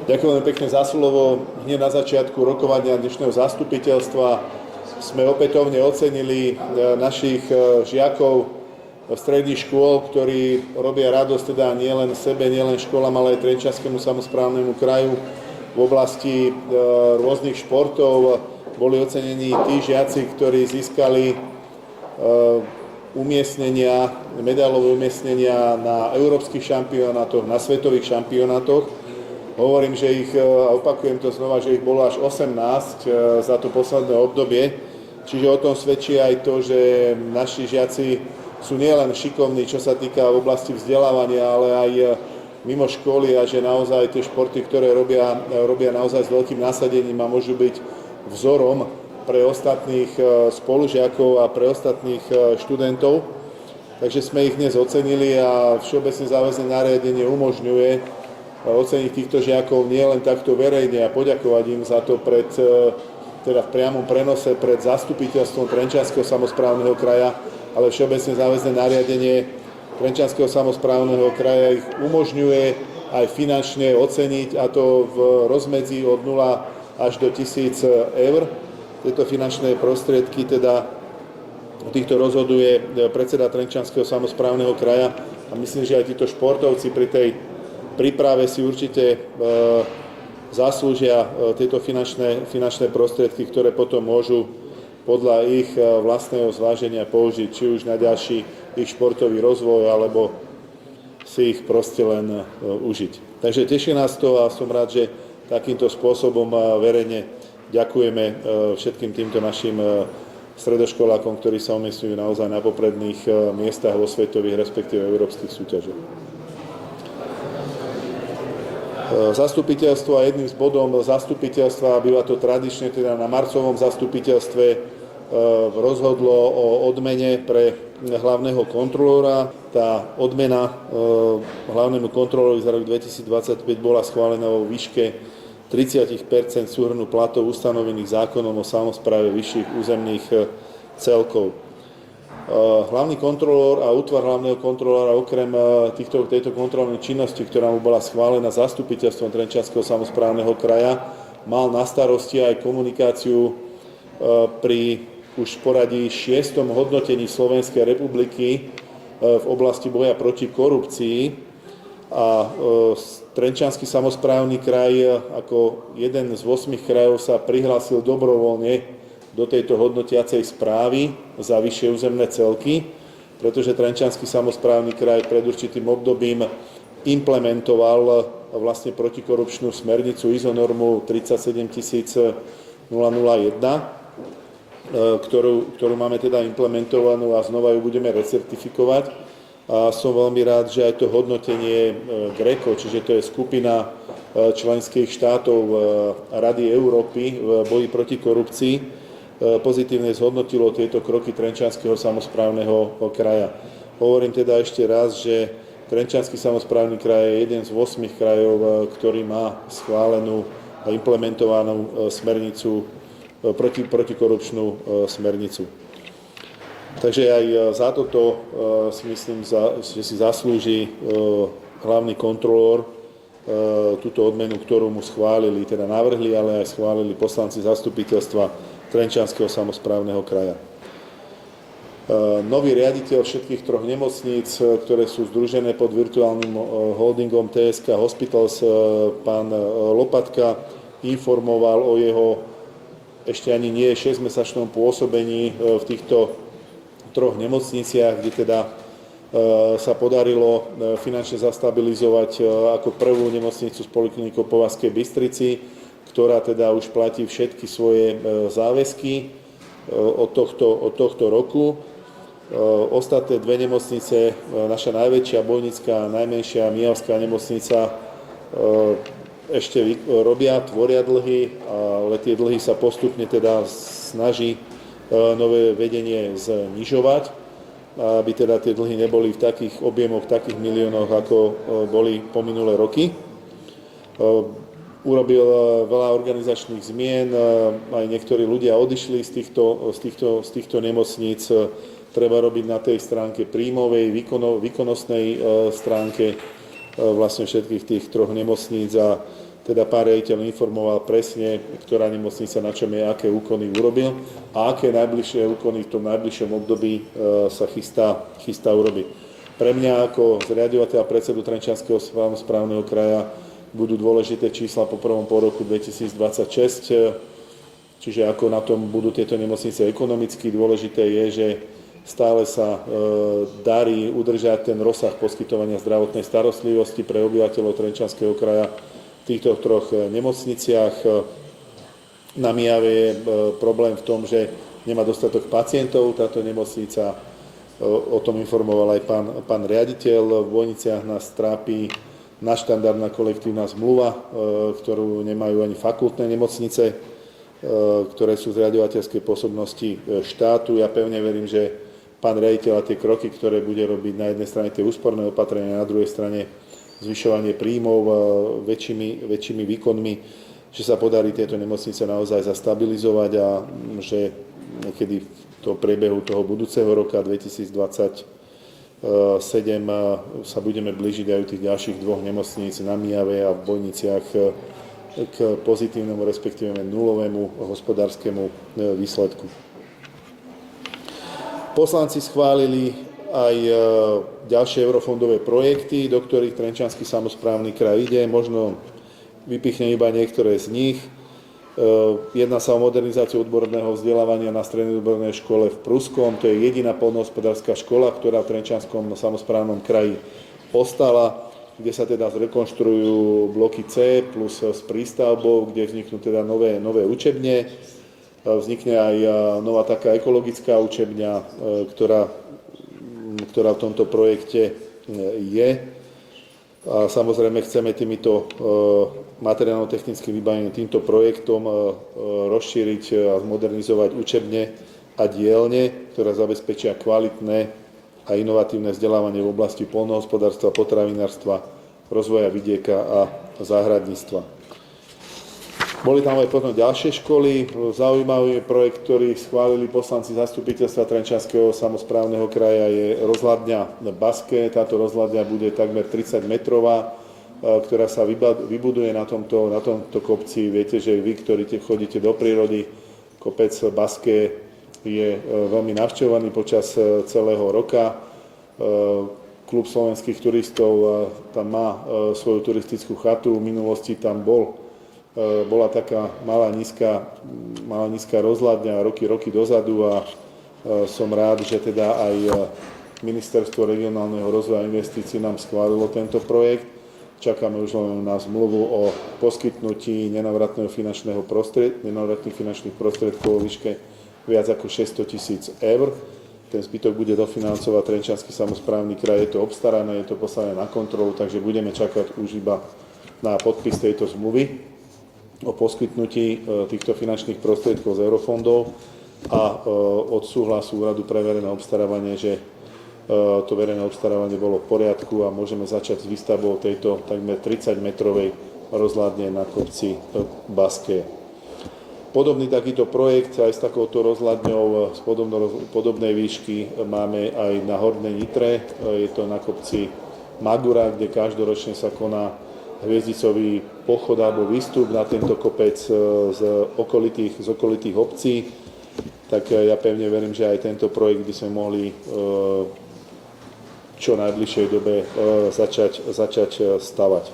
Ďakujem pekne za slovo. Hneď na začiatku rokovania dnešného zastupiteľstva sme opätovne ocenili našich žiakov stredných škôl, ktorí robia radosť teda nielen sebe, nielen školám, ale aj Trenčianskému samosprávnemu kraju v oblasti rôznych športov. Boli ocenení tí žiaci, ktorí získali umiestnenia, medailové umiestnenia na európskych šampionátoch, na svetových šampionátoch. Hovorím, že opakujem to znova, že ich bolo až 18 za to posledné obdobie. Čiže o tom svedčí aj to, že naši žiaci sú nielen šikovní, čo sa týka v oblasti vzdelávania, ale aj mimo školy a že naozaj tie športy, ktoré robia naozaj s veľkým nasadením a môžu byť vzorom pre ostatných spolužiakov a pre ostatných študentov. Takže sme ich dnes ocenili a všeobecne záväzné nariadenie umožňuje oceniť týchto žiakov nielen takto verejne a poďakovať im za to teda v priamom prenose pred zastupiteľstvom Trenčianskeho samosprávneho kraja, ale všeobecne záväzné nariadenie Trenčianskeho samosprávneho kraja ich umožňuje aj finančne oceniť, a to v rozmedzi od 0 až do 1000 eur. Tieto finančné prostriedky teda o týchto rozhoduje predseda Trenčianskeho samosprávneho kraja a myslím, že aj títo športovci pri tej príprave si určite zaslúžia tieto finančné prostriedky, ktoré potom môžu podľa ich vlastného zváženia použiť, či už na ďalší ich športový rozvoj, alebo si ich proste len užiť. Takže teší nás to a som rád, že takýmto spôsobom verejne ďakujeme všetkým týmto našim stredoškolákom, ktorí sa umiestňujú naozaj na popredných miestach vo svetových, respektíve európskych súťažoch. Zastupiteľstvo a jedným z bodom zastupiteľstva, býva to tradične teda na marcovom zastupiteľstve, rozhodlo o odmene pre hlavného kontrolóra. Tá odmena hlavnému kontrolórovi za rok 2025 bola schválená vo výške 30% súhrnu platov ustanovených zákonom o samospráve vyšších územných celkov. Hlavný kontrolór a útvar hlavného kontrolóra okrem tejto kontrolnej činnosti, ktorá mu bola schválená zastupiteľstvom Trenčianskeho samosprávneho kraja, mal na starosti aj komunikáciu pri už v poradí 6. hodnotení Slovenskej republiky v oblasti boja proti korupcii. A Trenčiansky samosprávny kraj ako jeden z 8 krajov sa prihlásil dobrovoľne do tejto hodnotiacej správy za vyššie územné celky, pretože Trenčiansky samosprávny kraj pred určitým obdobím implementoval vlastne protikorupčnú smernicu ISO normu 37001, ktorú máme teda implementovanú a znova ju budeme recertifikovať. A som veľmi rád, že aj to hodnotenie GRECO, čiže to je skupina členských štátov Rady Európy v boji proti korupcii, pozitívne zhodnotilo tieto kroky Trenčianskeho samosprávneho kraja. Hovorím teda ešte raz, že Trenčiansky samosprávny kraj je jeden z 8 krajov, ktorý má schválenú a implementovanú smernicu, protikorupčnú smernicu. Takže aj za toto si myslím, že si zaslúži hlavný kontrolór túto odmenu, ktorú mu schválili, teda navrhli, ale aj schválili poslanci zastupiteľstva Trenčianskeho samosprávneho kraja. Nový riaditeľ všetkých troch nemocníc, ktoré sú združené pod virtuálnym holdingom TSK Hospitals, pán Lopatka, informoval o jeho ešte ani nie 6-mesačnom pôsobení v týchto troch nemocniciach, kde teda sa podarilo finančne zastabilizovať ako prvú nemocnicu z poliklinikou po Povazkej Bystrici, ktorá teda už platí všetky svoje záväzky od tohto roku. Ostatné dve nemocnice, naša najväčšia Bojnická a najmenšia Mijavská nemocnica, ešte tvoria dlhy, ale tie dlhy sa postupne teda snaží nové vedenie znižovať, aby teda tie dlhy neboli v takých objemoch, takých miliónoch, ako boli po minulé roky. Urobil veľa organizačných zmien, aj niektorí ľudia odišli z týchto nemocníc. Treba robiť na tej stránke príjmovej, výkonnostnej stránke. vlastne všetkých tých troch nemocníc a teda pán riaditeľ informoval presne, ktorá nemocnica na čom je, aké úkony urobil a aké najbližšie úkony v tom najbližšom období sa chystá urobiť. Pre mňa ako zriaďovateľa predsedu Trenčianskeho samosprávneho kraja budú dôležité čísla po prvom pôroku 2026, čiže ako na tom budú tieto nemocnice ekonomicky. Dôležité je, že stále sa darí udržať ten rozsah poskytovania zdravotnej starostlivosti pre obyvateľov Trenčianskeho kraja v týchto troch nemocniciach. Na Mijave je problém v tom, že nemá dostatok pacientov táto nemocnica. O tom informoval aj pán riaditeľ. V Bojniciach nás trápi nadštandardná kolektívna zmluva, ktorú nemajú ani fakultné nemocnice, ktoré sú z riaďovateľskej pôsobnosti štátu. Ja pevne verím, že pán riaditeľ a tie kroky, ktoré bude robiť na jednej strane tie úsporné opatrenia, na druhej strane zvyšovanie príjmov väčšími výkonmi, že sa podarí tieto nemocnice naozaj zastabilizovať a že niekedy v priebehu toho budúceho roka 2027 sa budeme blížiť aj u tých ďalších dvoch nemocníc na Mijave a v Bojniciach k pozitívnemu, respektíve nulovému hospodárskemu výsledku. Poslanci schválili aj ďalšie eurofondové projekty, do ktorých Trenčiansky samosprávny kraj ide. Možno vypichnem iba niektoré z nich. Jedná sa o modernizáciu odborného vzdelávania na strednej odbornej škole v Pruskom. To je jediná poľnohospodárska škola, ktorá v Trenčianskom samosprávnom kraji ostala, kde sa teda zrekonštruujú bloky C plus s prístavbou, kde vzniknú teda nové učebne. Vznikne aj nová taká ekologická učebňa, ktorá v tomto projekte je. A samozrejme chceme týmito materiálno-technickým vybavením, týmto projektom rozšíriť a zmodernizovať učebne a dielne, ktoré zabezpečia kvalitné a inovatívne vzdelávanie v oblasti poľnohospodárstva, potravinárstva, rozvoja vidieka a záhradníctva. Boli tam aj potom ďalšie školy. Zaujímavý projekt, ktorý schválili poslanci zastupiteľstva Trenčianskeho samosprávneho kraja, je rozhľadňa Baské. Táto rozhľadňa bude takmer 30-metrová, ktorá sa vybuduje na tomto kopci. Viete, že vy, ktorí chodíte do prírody, kopec Baské je veľmi navštevovaný počas celého roka. Klub slovenských turistov tam má svoju turistickú chatu. V minulosti tam bola taká malá nízka rozhľadňa roky dozadu a som rád, že teda aj Ministerstvo regionálneho rozvoja a investícií nám schválilo tento projekt. Čakáme už len na zmluvu o poskytnutí nenávratných finančných prostriedkov vo výške viac ako 600 000 eur. Ten zbytok bude dofinancovať Trenčiansky samosprávny kraj. Je to obstarané, je to poslané na kontrolu, takže budeme čakať už iba na podpis tejto zmluvy o poskytnutí týchto finančných prostriedkov z eurofondov a od súhlasu Úradu pre verejné obstarávanie, že to verejné obstarávanie bolo v poriadku a môžeme začať s výstavbou tejto takmer 30-metrovej rozhľadne na kopci Baské. Podobný takýto projekt aj s takouto rozhľadňou z podobnej výšky máme aj na Hornej Nitre. Je to na kopci Magura, kde každoročne sa koná hviezdicový pochod alebo výstup na tento kopec z okolitých obcí. Tak ja pevne verím, že aj tento projekt by sme mohli čo najbližšej dobe začať stavať.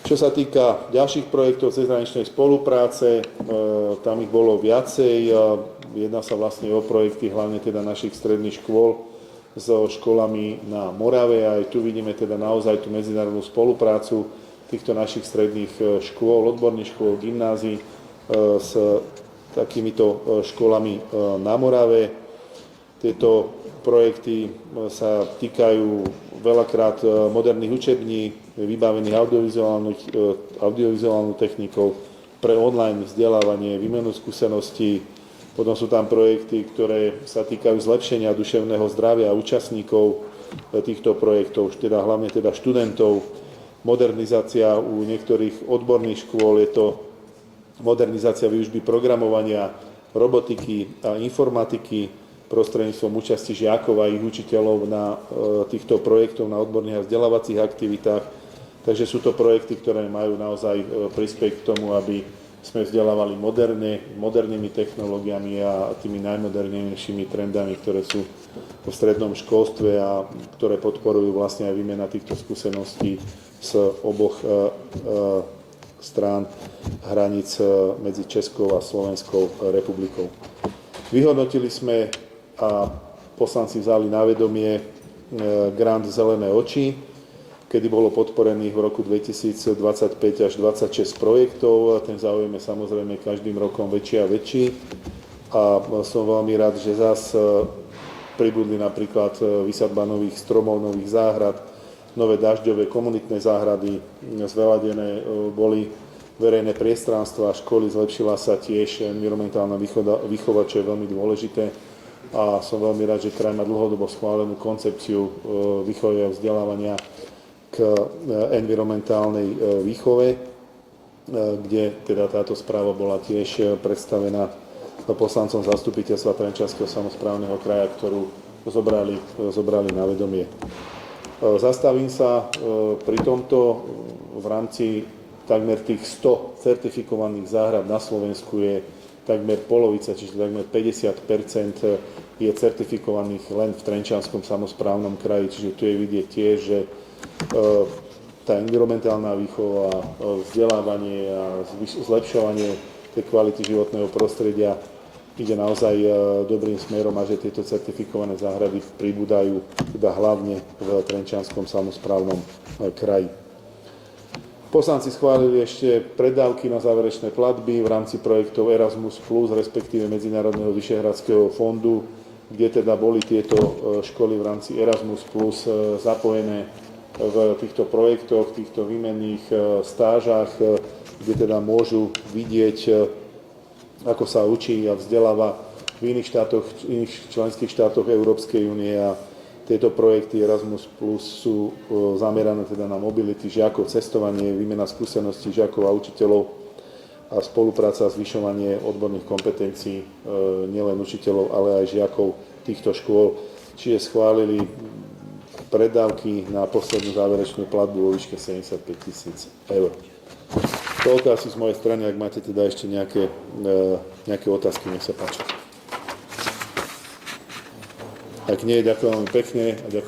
Čo sa týka ďalších projektov cezhraničnej spolupráce, tam ich bolo viacej. Jedná sa vlastne o projekty hlavne teda našich stredných škôl so školami na Morave. Aj tu vidíme teda naozaj tú medzinárodnú spoluprácu týchto našich stredných škôl, odborných škôl, gymnázií s takýmito školami na Morave. Tieto projekty sa týkajú veľakrát moderných učební, vybavených audiovizuálnou technikou pre online vzdelávanie, výmenu skúseností. Potom sú tam projekty, ktoré sa týkajú zlepšenia duševného zdravia účastníkov týchto projektov, hlavne teda študentov. Modernizácia u niektorých odborných škôl, je to modernizácia výučby programovania, robotiky a informatiky prostredníctvom účasti žiakov a ich učiteľov na týchto projektoch, na odborných a vzdelávacích aktivitách. Takže sú to projekty, ktoré majú naozaj prispieť k tomu, aby sme vzdelávali modernými technológiami a tými najmodernejšími trendami, ktoré sú v strednom školstve a ktoré podporujú vlastne aj výmena týchto skúseností z oboch strán hraníc medzi Českou a Slovenskou republikou. Vyhodnotili sme a poslanci vzali na vedomie grant Zelené oči, kedy bolo podporených v roku 2025 až 26 projektov. Ten záujem je samozrejme každým rokom väčší a väčší. A som veľmi rád, že zás pribudli napríklad výsadba nových stromov, nových záhrad, nové dažďové komunitné záhrady, zveľadené boli verejné priestranstva, školy, zlepšila sa tiež environmentálna výchova, čo je veľmi dôležité. A som veľmi rád, že kraj má dlhodobo schválenú koncepciu výchovy a vzdelávania k environmentálnej výchove, kde teda táto správa bola tiež predstavená poslancom zastupiteľstva Trenčianskeho samosprávneho kraja, ktorú zobrali na vedomie. Zastavím sa pri tomto v rámci takmer tých 100 certifikovaných záhrad na Slovensku je takmer polovica, čiže takmer 50% je certifikovaných len v Trenčianskom samosprávnom kraji, čiže tu je vidieť tiež, že tá environmentálna výchova, vzdelávanie a zlepšovanie tej kvality životného prostredia ide naozaj dobrým smerom a že tieto certifikované záhrady pribúdajú teda hlavne v Trenčianskom samosprávnom kraji. Poslanci schválili ešte predávky na záverečné platby v rámci projektov Erasmus+, respektíve Medzinárodného vyšehradského fondu, kde teda boli tieto školy v rámci Erasmus+ zapojené v týchto projektoch, v týchto výmenných stážach, kde teda môžu vidieť, ako sa učí a vzdeláva v iných členských štátoch Európskej únie a tieto projekty Erasmus Plus sú zamerané teda na mobility žiakov, cestovanie, výmena skúseností žiakov a učiteľov a spolupráca a zvyšovanie odborných kompetencií nielen učiteľov, ale aj žiakov týchto škôl. Čiže schválili predávky na poslednú záverečnú platbu vo výške 75 000 eur. Toľko asi z mojej strany, ak máte teda ešte nejaké otázky, nech sa páči. Ak nie, ďakujem veľmi pekne a ďakujem